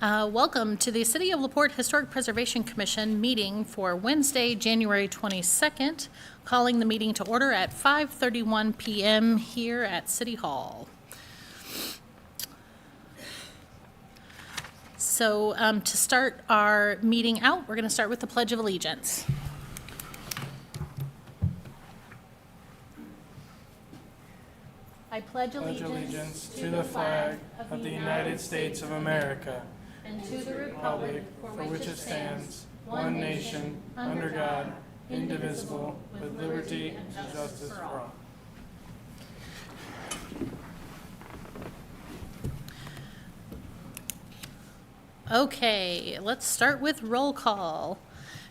Welcome to the City of LaPorte Historic Preservation Commission meeting for Wednesday, January 22nd, calling the meeting to order at 5:31 p.m. here at City Hall. So to start our meeting out, we're going to start with the Pledge of Allegiance. I pledge allegiance to the flag of the United States of America and to the republic for which it stands, one nation, under God, indivisible, with liberty and justice for all. Okay, let's start with roll call.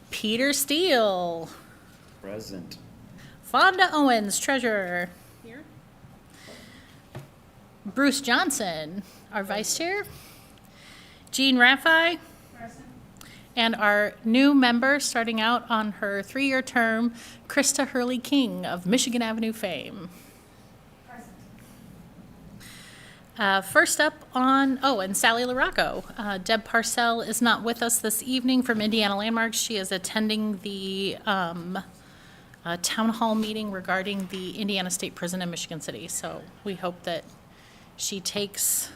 Peter Steele. Present. Fonda Owens, treasurer. Here. Bruce Johnson, our vice chair. Jean Raffi. Present. And our new member starting out on her 3-year term, Krista Hurley King of Michigan Avenue fame. First up on, and Sally LaRocco. Deb Parcell is not with us this evening from Indiana Landmarks. She is attending the town hall meeting regarding the Indiana State Prison in Michigan City. So we hope that she takes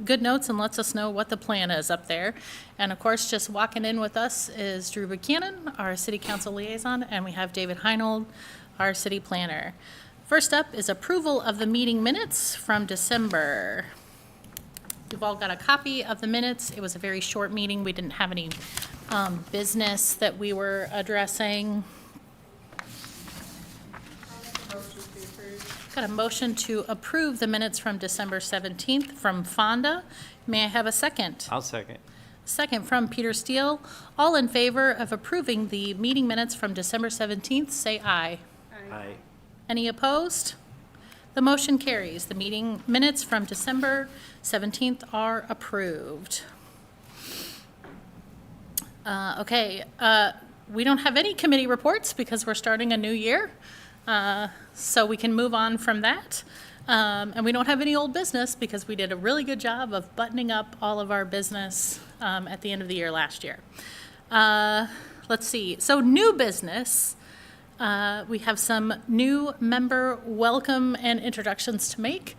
good notes and lets us know what the plan is up there. And of course, just walking in with us is Drew Buchanan, our city council liaison, and we have David Heinold, our city planner. First up is approval of the meeting minutes from December. You've all got a copy of the minutes. It was a very short meeting. We didn't have any business that we were addressing. Got a motion to approve the minutes from December 17th from Fonda. May I have a second? I'll second. Second from Peter Steele. All in favor of approving the meeting minutes from December 17th, say aye. Aye. Any opposed? The motion carries. The meeting minutes from December 17th are approved. We don't have any committee reports because we're starting a new year. So we can move on from that. And we don't have any old business because we did a really good job of buttoning up all of our business at the end of the year last year. Let's see. So new business. We have some new member welcome and introductions to make.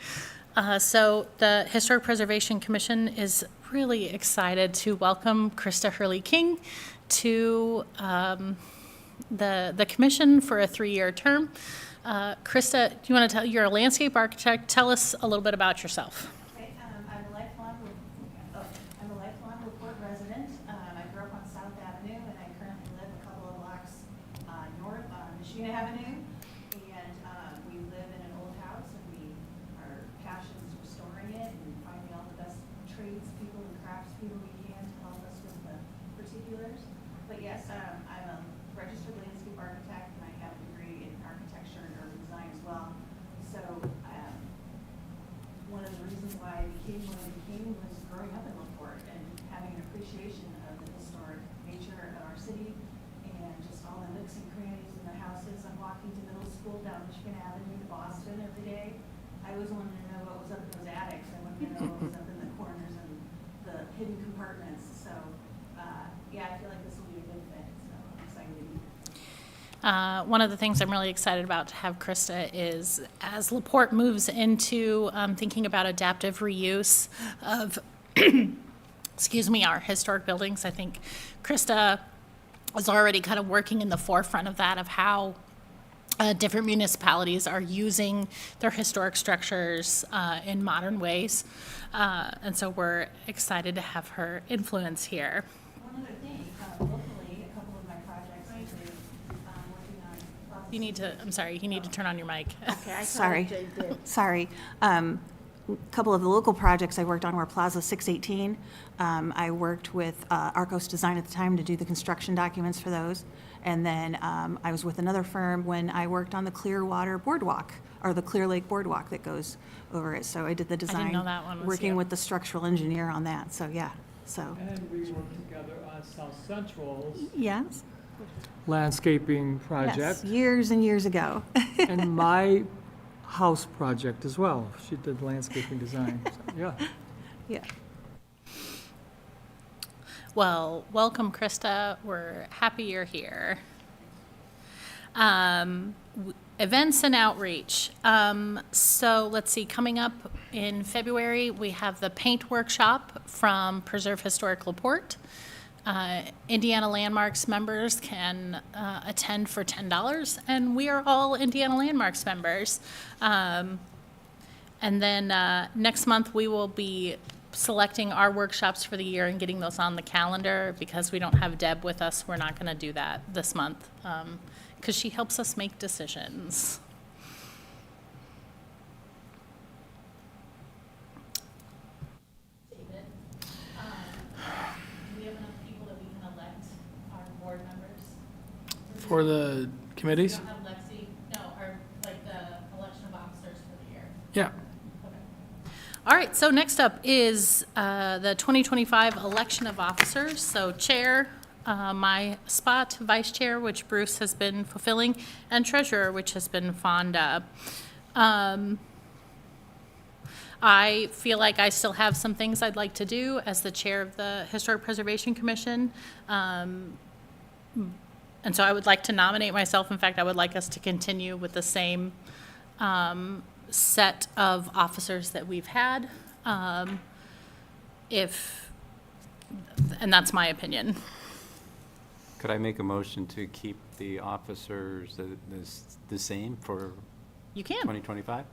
So the Historic Preservation Commission is really excited to welcome Krista Hurley King to the commission for a 3-year term. Krista, do you want to tell, you're a landscape architect, tell us a little bit about yourself. Okay, I'm a lifelong LaPorte resident. I grew up on South Avenue, and I currently live a couple of blocks north on Michigan Avenue. And we live in an old house, and our passion is restoring it and finding all the best tradespeople and craftspeople we can to help us with the particulars. But yes, I'm a registered landscape architect, and I have a degree in architecture and urban design as well. So one of the reasons why I became what I became was growing up in LaPorte and having an appreciation of the historic nature of our city and just all the nooks and crannies in the houses. I'm walking to middle school down Michigan Avenue to Boston every day. I always wanted to know what was up in those attics. I wanted to know what was up in the corners and the hidden compartments. So I feel like this will be a good fit. So I'm excited to be here. One of the things I'm really excited about to have Krista is as LaPorte moves into thinking about adaptive reuse of, our historic buildings. I think Krista is already kind of working in the forefront of that, of how different municipalities are using their historic structures in modern ways. And so we're excited to have her influence here. One other thing, locally, a couple of my projects include working on. You need to turn on your mic. Okay, Sorry. A couple of the local projects I worked on were Plaza 618. I worked with Arcos Design at the time to do the construction documents for those. And then I was with another firm when I worked on the Clearwater Boardwalk, or the Clear Lake Boardwalk that goes over it. So I did the design. I didn't know that one was working you. with the structural engineer on that. So, yeah. And we worked together on South Central's Yes. landscaping project. Yes, years and years ago. And my house project as well. She did landscaping design, so, yeah. Yeah. Well, welcome, Krista. We're happy you're here. Events and outreach. So let's see, coming up in February, we have the paint workshop from Preserve Historic LaPorte. Indiana Landmarks members can attend for $10, and we are all Indiana Landmarks members. And then next month, we will be selecting our workshops for the year and getting those on the calendar. Because we don't have Deb with us, we're not going to do that this month, because she helps us make decisions. David, do we have enough people that we can elect our board members? For the committees? We don't have Lexi, no, our, like, the election of officers for the year. Yeah. All right, so next up is the 2025 election of officers. So chair, my spot, vice chair, which Bruce has been fulfilling, and treasurer, which has been Fonda. I feel like I still have some things I'd like to do as the chair of the Historic Preservation Commission. And so I would like to nominate myself. In fact, I would like us to continue with the same set of officers that we've had, and that's my opinion. Could I make a motion to keep the officers the same for You can. 2025?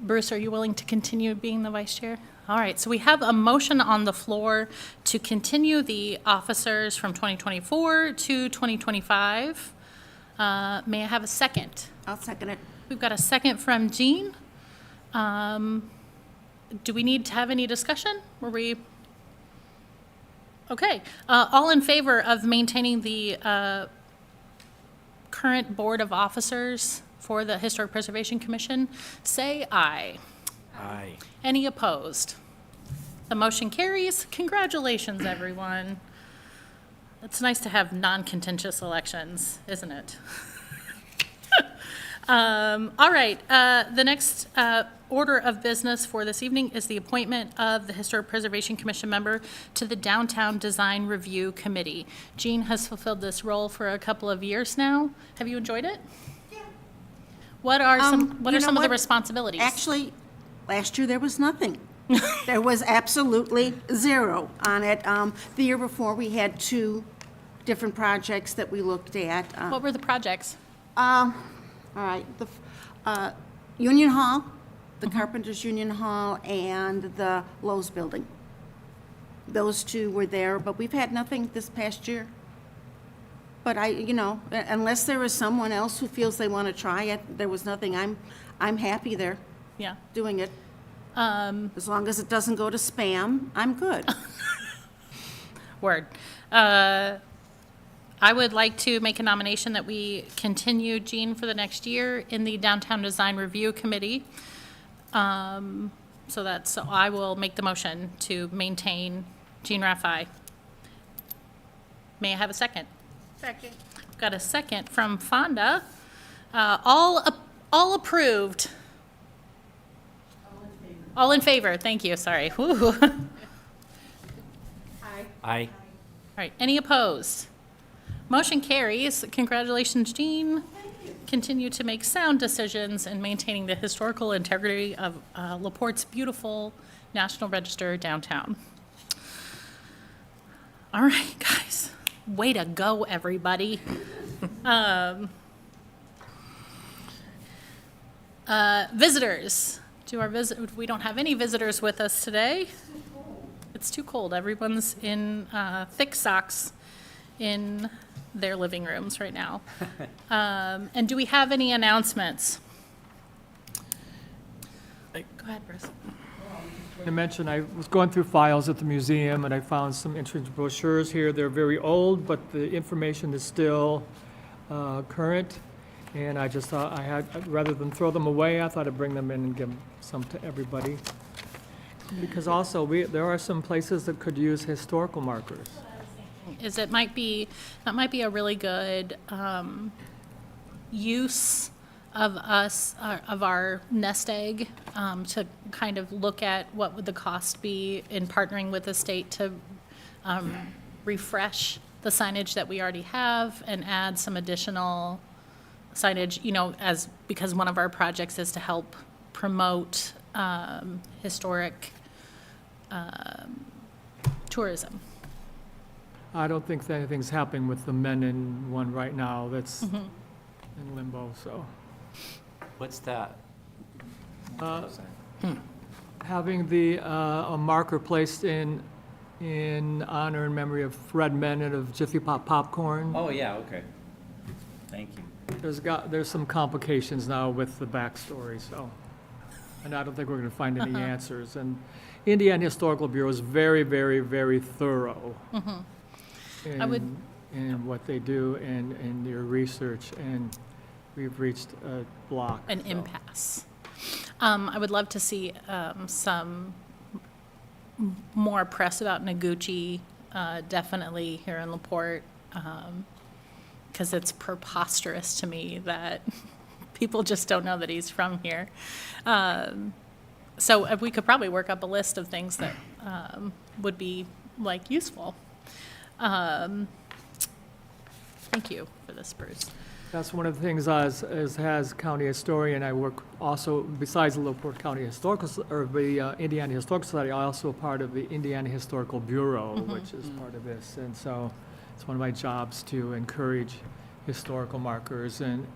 Bruce, are you willing to continue being the vice chair? All right, so we have a motion on the floor to continue the officers from 2024 to 2025. May I have a second? I'll second it. We've got a second from Jean. Do we need to have any discussion? Were we? Okay, all in favor of maintaining the current board of officers for the Historic Preservation Commission, say aye. Aye. Any opposed? The motion carries. Congratulations, everyone. It's nice to have non-contentious elections, isn't it? All right, the next order of business for this evening is the appointment of the Historic Preservation Commission member to the Downtown Design Review Committee. Jean has fulfilled this role for a couple of years now. Have you enjoyed it? Yeah. What are some You know of the what? responsibilities? Actually, last year there was nothing. There was absolutely zero on it. The year before, we had 2 different projects that we looked at. What were the projects? All right, the Union Hall, the Carpenters Union Hall, and the Lowe's Building. Those 2 were there, but we've had nothing this past year. But unless there is someone else who feels they want to try it, there was nothing. I'm happy there Yeah. doing it. As long as it doesn't go to spam, I'm good. Word. I would like to make a nomination that we continue Jean for the next year in the Downtown Design Review Committee. So I will make the motion to maintain Jean Raffi. May I have a second? Second. Got a second from Fonda. All approved. All in favor, thank you, sorry. Whew. All Aye. right, any opposed? Motion carries. Congratulations, Jean. Continue to make sound decisions in maintaining the historical integrity of LaPorte's beautiful National Register downtown. All right, guys. Way to go, everybody. Visitors. We don't have any visitors with us today. It's too cold. Everyone's in thick socks in their living rooms right now. And do we have any announcements? Go ahead, Bruce. I mentioned I was going through files at the museum, and I found some interesting brochures here. They're very old, but the information is still current. And I just thought rather than throw them away, I thought I'd bring them in and give some to everybody. Because also, there are some places that could use historical markers. That might be a really good use of our nest egg, to kind of look at what would the cost be in partnering with the state to refresh the signage that we already have and add some additional signage, because one of our projects is to help promote historic tourism. I don't think that anything's happening with the Menon one right now. That's in limbo, so. What's that? Having a marker placed in honor and memory of Fred Menon of Jiffy Pop Popcorn. Oh, yeah, okay. Thank you. There's some complications now with the backstory, so, and I don't think we're gonna find any answers. And Indiana Historical Bureau is very, very, very thorough I would- in what they do and in their research, and we've reached a block. An so. impasse. I would love to see some more press about Noguchi, definitely here in LaPorte, because it's preposterous to me that people just don't know that he's from here. So we could probably work up a list of things that would be useful. Thank you for this, Bruce. That's one of the things as county historian, I work also, besides the LaPorte County Historical, or the Indiana Historical Society, I also part of the Indiana Historical Bureau, which is part of this. And so it's one of my jobs to encourage historical markers and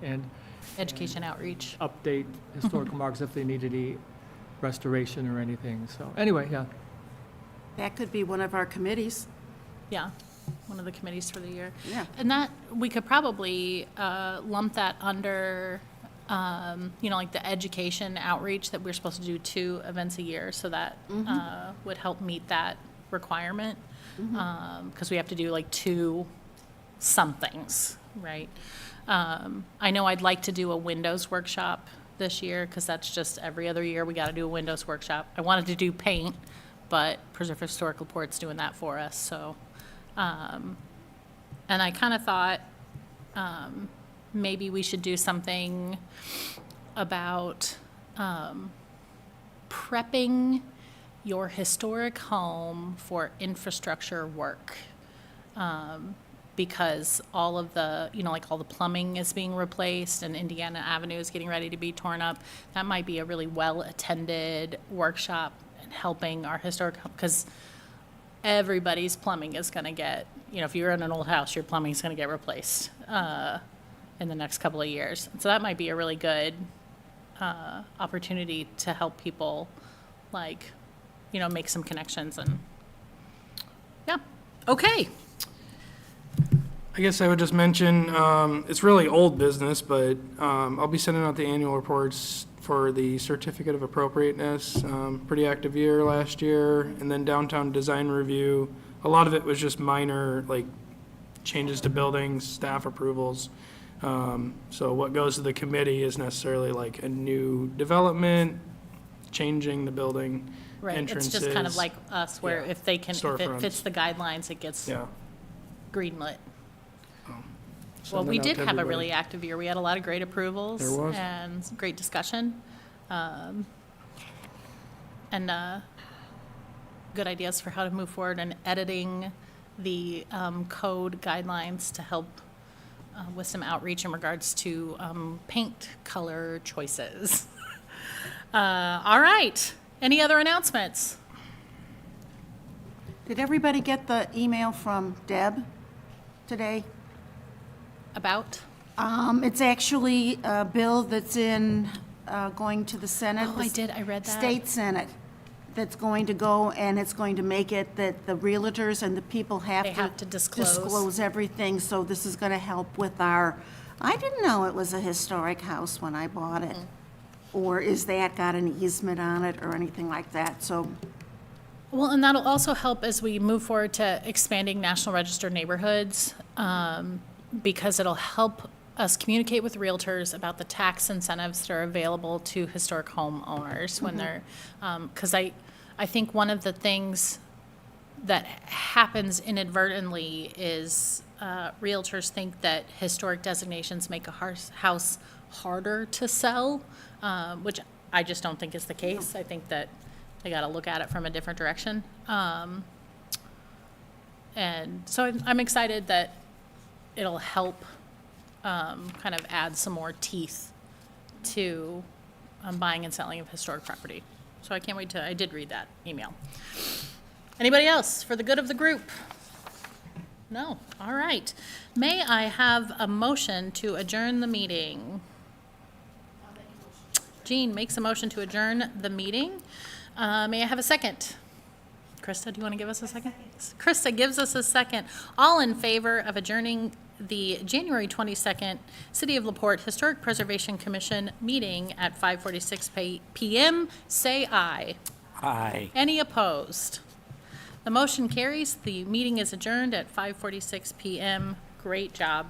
Education outreach. update historical markers if they need any restoration or anything. So anyway, yeah. That could be one of our committees. Yeah, one of the committees for the year. Yeah. And that, we could probably lump that under, the education outreach that we're supposed to do 2 events a year, so that would help meet that requirement. Because we have to do 2 somethings, right? I know I'd like to do a Windows workshop this year, because that's just every other year we got to do a Windows workshop. I wanted to do paint, but Preserve Historical Port's doing that for us, so. And I kind of thought maybe we should do something about prepping your historic home for infrastructure work. Because all of the, all the plumbing is being replaced and Indiana Avenue is getting ready to be torn up. That might be a really well-attended workshop in helping our historic, because everybody's plumbing is going to get, if you're in an old house, your plumbing is going to get replaced in the next couple of years. So that might be a really good opportunity to help people, make some connections and, yeah. Okay. I guess I would just mention, it's really old business, but I'll be sending out the annual reports for the certificate of appropriateness. Pretty active year last year, and then downtown design review. A lot of it was just minor, changes to buildings, staff approvals. So what goes to the committee is necessarily a new development, changing the building, Right, entrances. it's just kind of like us, where Yeah. if it Storefronts. fits the guidelines, it gets Yeah. greenlit. Send Well, that we out did to have a everybody. really active year. We had a lot of great approvals. There was. And some great discussion. And good ideas for how to move forward and editing the code guidelines to help with some outreach in regards to paint color choices. All right. Any other announcements? Did everybody get the email from Deb today? About? It's actually a bill that's going to the Senate. Oh, I did. I read that. State Senate, that's going to go, and it's going to make it that the realtors and the people have They to. have to disclose. Disclose everything, so this is gonna help with I didn't know it was a historic house when I bought it. Or is that got an easement on it or anything like that, so. Well, and that'll also help as we move forward to expanding National Register neighborhoods, because it'll help us communicate with realtors about the tax incentives that are available to historic home owners when they're, because I think one of the things that happens inadvertently is realtors think that historic designations make a house harder to sell, which I just don't think is the case. I think that they got to look at it from a different direction. And so I'm excited that it'll help kind of add some more teeth to buying and selling of historic property. So I can't wait I did read that email. Anybody else for the good of the group? No, all right. May I have a motion to adjourn the meeting? Jean makes a motion to adjourn the meeting. May I have a second? Krista, do you want to give us a second? Krista gives us a second. All in favor of adjourning the January 22nd City of LaPorte Historic Preservation Commission meeting at 5:46 p.m., say aye. Aye. Any opposed? The motion carries. The meeting is adjourned at 5:46 p.m. Great job,